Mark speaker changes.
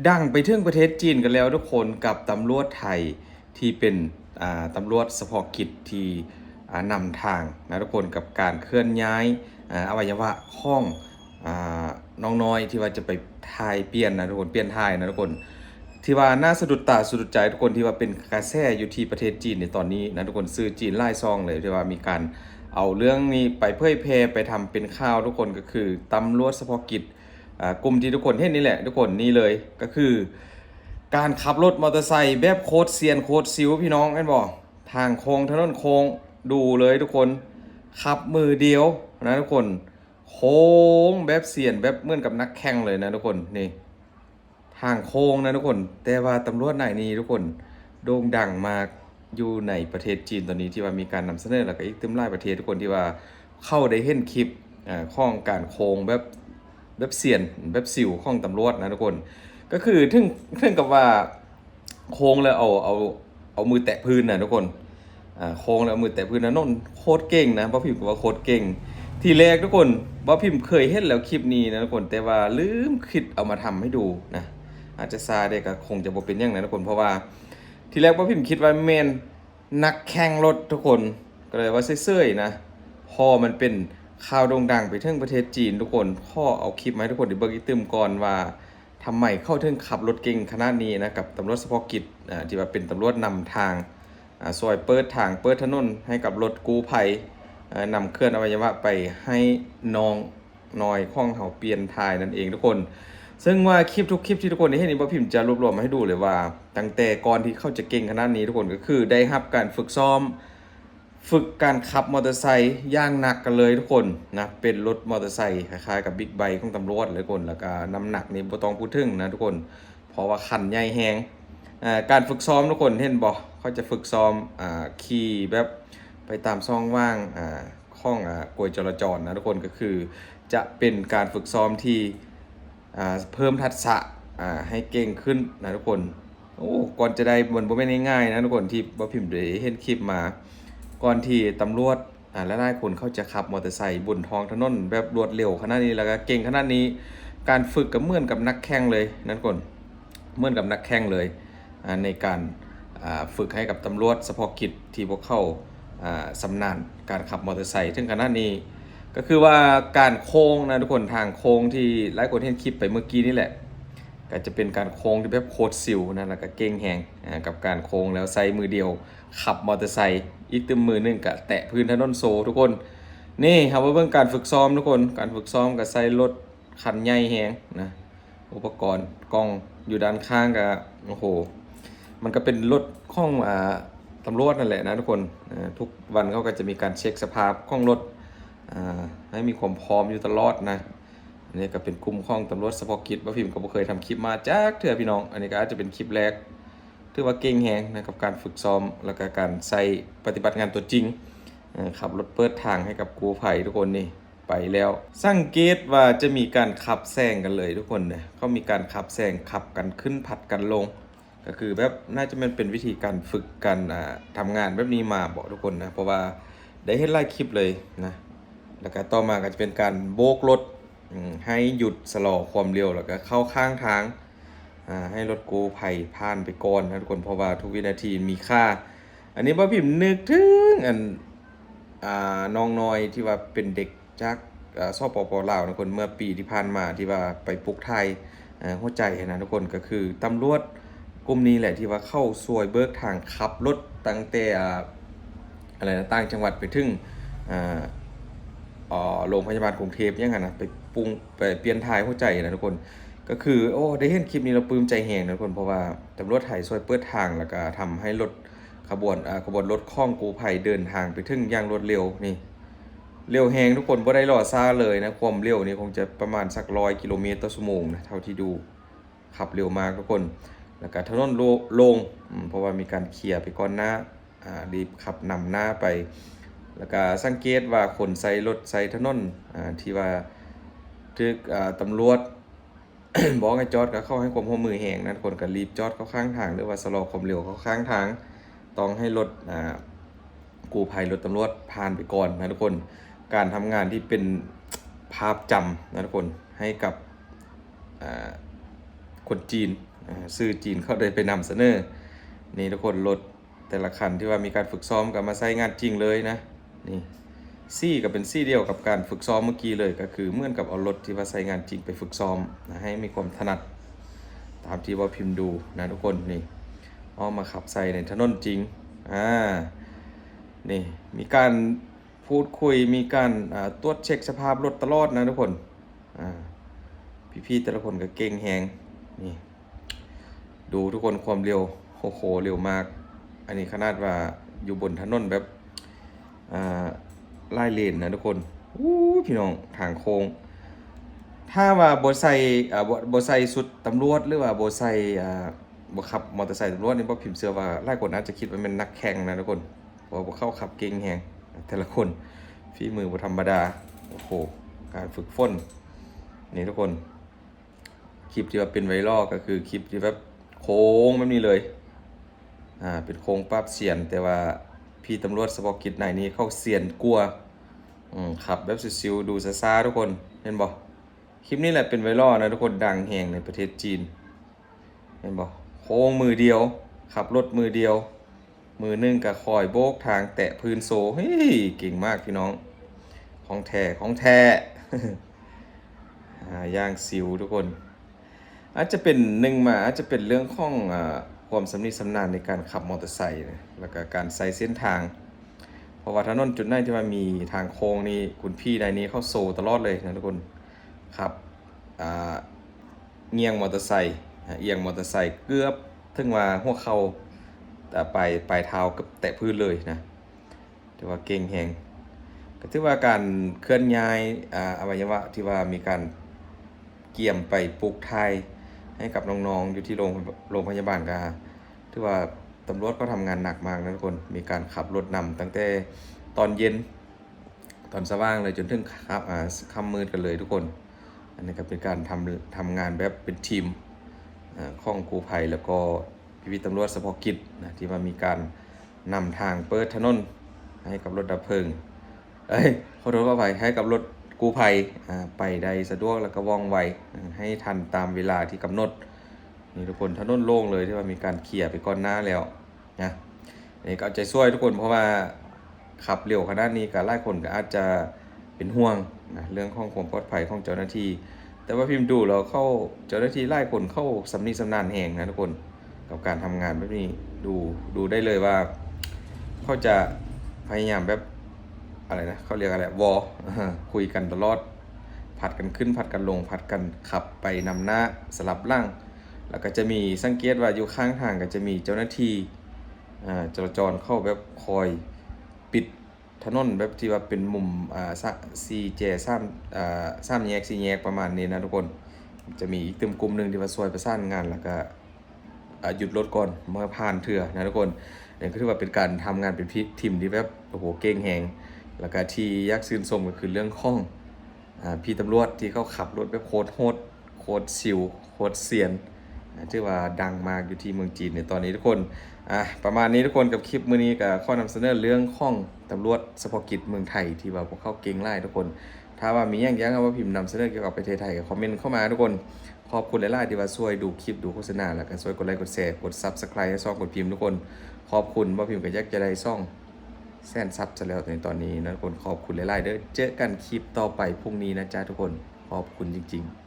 Speaker 1: ดังไปถึงประเทศจีนกันแล้วทุกคนกับตำรวจไทยที่เป็นตำรวจเฉพาะกิจที่นำทางนะทุกคนกับการเคลื่อนย้ายอวัยวะของน้องน้อยที่ว่าจะไปทายเปลี่ยนนะทุกคนเปลี่ยนทายนะทุกคนที่ว่าน่าสะดุดตาสะดุดใจทุกคนที่ว่าเป็นกระแสอยู่ที่ประเทศจีนในตอนนี้นะทุกคนซื้อจีนไล่ซองเลยที่ว่ามีการเอาเรื่องนี้ไปเผยแพร่ไปทำเป็นข่าวทุกคนก็คือตำรวจเฉพาะกิจกลุ่มที่ทุกคนเห็นนี่แหละทุกคนนี่เลยก็คือการขับรถมอเตอร์ไซค์แบบโคตรเซียนโคตรซิวพี่น้องเห็นบ่ทางโค้งถนนโค้งดูเลยทุกคนขับมือเดียวนะทุกคนโค้งแบบเซียนแบบเหมือนกับนักแข่งเลยนะทุกคนนี่ทางโค้งนะทุกคนแต่ว่าตำรวจนายนี้ทุกคนโด่งดังมากอยู่ในประเทศจีนตอนนี้ที่ว่ามีการนำเสนอแล้วก็อีกเต็มหลายประเทศทุกคนที่ว่าเข้าได้เห็นคลิปข้องการโค้งแบบเสียนแบบสิวของตำรวจนะทุกคนก็คือถึงกับว่าโค้งแล้วเอามือแตะพื้นนะทุกคนโค้งแล้วเอามือแตะพื้นนะนนโคตรเก่งนะบ่พิมพ์ว่าโคตรเก่งทีแรกทุกคนบ่พิมพ์เคยเห็นแล้วคลิปนี้นะทุกคนแต่ว่าลืมคิดเอามาทำให้ดูนะอาจจะซาเด็กก็คงจะบ่เป็นอย่างนั้นทุกคนเพราะว่าทีแรกบ่พิมพ์คิดว่าแม่นนักแข่งรถทุกคนก็เลยว่าเซ่ยๆนะพอมันเป็นข่าวโด่งดังไปถึงประเทศจีนทุกคนข้อเอาคลิปมาให้ทุกคนได้เบิ่งอีกตึมก่อนว่าทำไมเข้าถึงขับรถเก่งขนาดนี้นะกับตำรวจเฉพาะกิจที่ว่าเป็นตำรวจนำทางซอยเปิดทางเปิดถนนให้กับรถกู้ภัยนำเคลื่อนอวัยวะไปให้น้องน้อยข้องเฮาเปลี่ยนทายนั่นเองทุกคนซึ่งว่าคลิปทุกคลิปที่ทุกคนได้เห็นนี่บ่พิมพ์จะรวบรวมมาให้ดูเลยว่าตั้งแต่ก่อนที่เขาจะเก่งขนาดนี้ทุกคนก็คือได้รับการฝึกซ้อม ฝึกการขับมอเตอร์ไซค์ย่างหนักกันเลยทุกคนนะเป็นรถมอเตอร์ไซค์คล้ายๆกับบิ๊กไบค์ของตำรวจเลยทุกคนแล้วก็น้ำหนักนี่บ่ต้องพูดถึงนะทุกคนเพราะว่าคันใหญ่แฮงการฝึกซ้อมทุกคนเห็นบ่เขาจะฝึกซ้อมขี่แบบไปตามช่องว่างข้องกลวยจราจรนะทุกคนก็คือจะเป็นการฝึกซ้อมที่เพิ่มทักษะให้เก่งขึ้นนะทุกคนโอ้ก่อนจะได้มันบ่แม่นง่ายๆนะทุกคนที่บ่พิมพ์ได้เห็นคลิปมาก่อนที่ตำรวจและนายคนเขาจะขับมอเตอร์ไซค์บนท้องถนนแบบรวดเร็วขนาดนี้แล้วก็เก่งขนาดนี้การฝึกก็เหมือนกับนักแข่งเลยนั่นคนเหมือนกับนักแข่งเลยในการฝึกให้กับตำรวจเฉพาะกิจที่พวกเขาสำนาญการขับมอเตอร์ไซค์ถึงขนาดนี้ก็คือว่าการโค้งนะทุกคนทางโค้งที่หลายคนเห็นคลิปไปเมื่อกี้นี่แหละก็จะเป็นการโค้งที่แบบโคตรซิวนะแล้วก็เก่งแหงกับการโค้งแล้วใส่มือเดียวขับมอเตอร์ไซค์อีกตึมมือหนึงก็แตะพื้นถนนโซทุกคนนี่ครับว่าเบิ่งการฝึกซ้อมทุกคนการฝึกซ้อมก็ใส่รถคันใหญ่แหงนะอุปกรณ์กล้องอยู่ด้านข้างก็โอ้โหมันก็เป็นรถของตำรวจนั่นแหละนะทุกคนทุกวันเขาก็จะมีการเช็คสภาพของรถให้มีความพร้อมอยู่ตลอดนะอันนี้ก็เป็นกลุ่มของตำรวจเฉพาะกิจว่าพิมพ์ก็บ่เคยทำคลิปมาจากเถื่อพี่น้องอันนี้ก็อาจจะเป็นคลิปแรกถือว่าเก่งแฮงนะกับการฝึกซ้อมแล้วก็การใส่ปฏิบัติงานตัวจริงขับรถเปิดทางให้กับกู้ภัยทุกคนนี่ไปแล้วสังเกตว่าจะมีการขับแซงกันเลยทุกคนเนี่ยเขามีการขับแซงขับกันขึ้นผัดกันลงก็คือแบบน่าจะเป็นวิธีการฝึกการทำงานแบบนี้มาบอกทุกคนนะเพราะว่าได้เห็นหลายคลิปเลยนะแล้วก็ต่อมาก็จะเป็นการโบกรถให้หยุดชะลอความเร็วแล้วก็เข้าข้างทางให้รถกู้ภัยผ่านไปก่อนนะทุกคนเพราะว่าทุกวินาทีมีค่าอันนี้บ่พิมพ์นึกถึงน้องน้อยที่ว่าเป็นเด็กจากสปปลาวนะทุกคนเมื่อปีที่ผ่านมาที่ว่าไปปลุกไทยหัวใจนะทุกคนก็คือตำรวจกลุ่มนี้แหละที่ว่าเข้าซวยเบิกทางขับรถตั้งแต่อะไรนะต่างจังหวัดไปถึงอ่าโรงพยาบาลกรุงเทพยังไงนะไปปรุงไปเปลี่ยนทายหัวใจนะทุกคนก็คือโอ้ได้เห็นคลิปนี้เราปลื้มใจแหงนะทุกคนเพราะว่าตำรวจไทยช่วยเปิดทางแล้วก็ทำให้รถขบวนรถข้องกู้ภัยเดินทางไปถึงอย่างรวดเร็วนี่เร็วแหงทุกคนบ่ได้รอซ่าเลยนะความเร็วนี่คงจะประมาณสัก100 กิโลเมตรต่อชั่วโมงนะเท่าที่ดูขับเร็วมากทุกคนแล้วก็ถนนโล่งเพราะว่ามีการเคลียร์ไปก่อนหน้ารีบขับนำหน้าไปแล้วก็สังเกตว่าคนใส่รถใส่ถนนที่ว่าทึกตำรวจ บอกให้จอดก็เข้าให้ความร่วมมือแหงนะคนก็รีบจอดเข้าข้างทางหรือว่าชะลอความเร็วเข้าข้างทางต้องให้รถกู้ภัยรถตำรวจผ่านไปก่อนนะทุกคนการทำงานที่เป็นภาพจำนะทุกคนให้กับ คนจีนซื้อจีนเขาได้ไปนำเสนอนี่ทุกคนรถแต่ละคันที่ว่ามีการฝึกซ้อมกับมาใช้งานจริงเลยนะนี่ซี่ก็เป็นซี่เดียวกับการฝึกซ้อมเมื่อกี้เลยก็คือเหมือนกับเอารถที่ว่าใช้งานจริงไปฝึกซ้อมนะให้มีความถนัดตามที่ว่าพิมพ์ดูนะทุกคนนี่เอามาขับใส่ในถนนจริงนี่มีการพูดคุยมีการตรวจเช็คสภาพรถตลอดนะทุกคนพี่ๆแต่ละคนก็เก่งแฮงนี่ดูทุกคนความเร็วโอ้โหเร็วมากอันนี้ขนาดว่าอยู่บนถนนแบบไล่เลนนะทุกคนพี่น้องทางโค้งถ้าว่าบ่ใส่บ่ใส่สุดตำรวจหรือว่าบ่ใส่บ่ขับมอเตอร์ไซค์ตำรวจนี่บ่พิมพ์เชื่อว่าหลายคนอาจจะคิดว่าเป็นนักแข่งนะทุกคนเพราะบ่เข้าขับเก่งแฮงแต่ละคนฝีมือบ่ธรรมดาโอ้โหการฝึกฝนนี่ทุกคนคลิปที่ว่าเป็นไวรัลก็คือคลิปที่แบบโค้งแบบนี้เลยเป็นโค้งปั๊บเสียนแต่ว่าพี่ตำรวจเฉพาะกิจนายนี้เข้าเสียนกลัวขับแบบซิวๆดูซ่าๆทุกคนเห็นบ่คลิปนี้แหละเป็นไวรัลนะทุกคนดังแฮงในประเทศจีนเห็นบ่โค้งมือเดียวขับรถมือเดียวมือนึงก็คอยโบกทางแตะพื้นโซเฮ้ยเก่งมากพี่น้องของแท้ของแท้ ย่างซิวทุกคนอาจจะเป็นอาจจะเป็นเรื่องของความสำนิสำนานในการขับมอเตอร์ไซค์นะแล้วก็การใส่เส้นทางเพราะว่าถนนจุดไหนที่ว่ามีทางโค้งนี่คุณพี่นายนี้เข้าโซตลอดเลยนะทุกคนขับเงียงมอเตอร์ไซค์เอียงมอเตอร์ไซค์เกือบถึงว่าหัวเข่าแต่ปลายเท้ากับแตะพื้นเลยนะถือว่าเก่งแฮงก็ถือว่าการเคลื่อนย้ายอวัยวะที่ว่ามีการเกี่ยมไปปลูกไทยให้กับน้องๆอยู่ที่โรงพยาบาลก็ถือว่าตำรวจก็ทำงานหนักมากนะทุกคนมีการขับรถนำตั้งแต่ตอนเย็นตอนสว่างเลยจนถึงค่ำมืดกันเลยทุกคนอันนี้ก็เป็นการทำงานแบบเป็นทีมของกู้ภัยแล้วก็พี่ตำรวจเฉพาะกิจนะที่ว่ามีการนำทางเปิดถนนให้กับรถดับเพลิงขอโทษว่าไปให้กับรถกู้ภัยไปได้สะดวกแล้วก็ว่องไวให้ทันตามเวลาที่กำหนดนี่ทุกคนถนนโล่งเลยที่ว่ามีการเคลียร์ไปก่อนหน้าแล้วนะนี่ก็เอาใจช่วยทุกคนเพราะว่าขับเร็วขนาดนี้ก็หลายคนก็อาจจะเป็นห่วงนะเรื่องของความปลอดภัยของเจ้าหน้าที่แต่ว่าพิมพ์ดูแล้วเจ้าหน้าที่หลายคนเข้าสำนิสำนานแห่งนะทุกคนกับการทำงานแบบนี้ดูได้เลยว่าเขาจะพยายามแบบอะไรนะเขาเรียกอะไรคุยกันตลอดผัดกันขึ้นผัดกันลงผัดกันขับไปนำหน้าสลับล่างแล้วก็จะมีสังเกตว่าอยู่ข้างทางก็จะมีเจ้าหน้าที่จราจรเข้าแบบคอยปิดถนนแบบที่ว่าเป็นมุมสามแยก4แยกประมาณนี้นะทุกคนจะมีอีกกลุ่มหนึ่งที่ว่าช่วยประสานงานแล้วก็หยุดรถก่อนเมื่อผ่านเถื่อนะทุกคนนี่ก็ถือว่าเป็นการทำงานเป็นทีมที่แบบโอ้โหเก่งแฮงแล้วก็ที่ยากชื่นชมก็คือเรื่องของพี่ตำรวจที่เขาขับรถแบบโคตรโหดโคตรซิวโคตรเซียนที่ว่าดังมากอยู่ที่เมืองจีนในตอนนี้ทุกคนประมาณนี้ทุกคนกับคลิปมื้อนี้ก็ข้อนำเสนอเรื่องของตำรวจเฉพาะกิจเมืองไทยที่ว่าพวกเขาเก่งหลายทุกคนถ้าว่ามีอย่างเอาว่าพิมพ์นำเสนอเกี่ยวกับประเทศไทยก็คอมเมนต์เข้ามาทุกคนขอบคุณหลายๆที่ว่าช่วยดูคลิปดูโฆษณาแล้วก็ช่วยกดไลค์กดแชร์กด Subscribe ให้ช่องกดพิมพ์ทุกคนขอบคุณว่าพิมพ์ก็อยากจะได้ช่องแสนซับซะแล้วในตอนนี้นะทุกคนขอบคุณหลายๆเด้อเจอกันคลิปต่อไปพรุ่งนี้นะจ๊ะทุกคนขอบคุณจริงๆ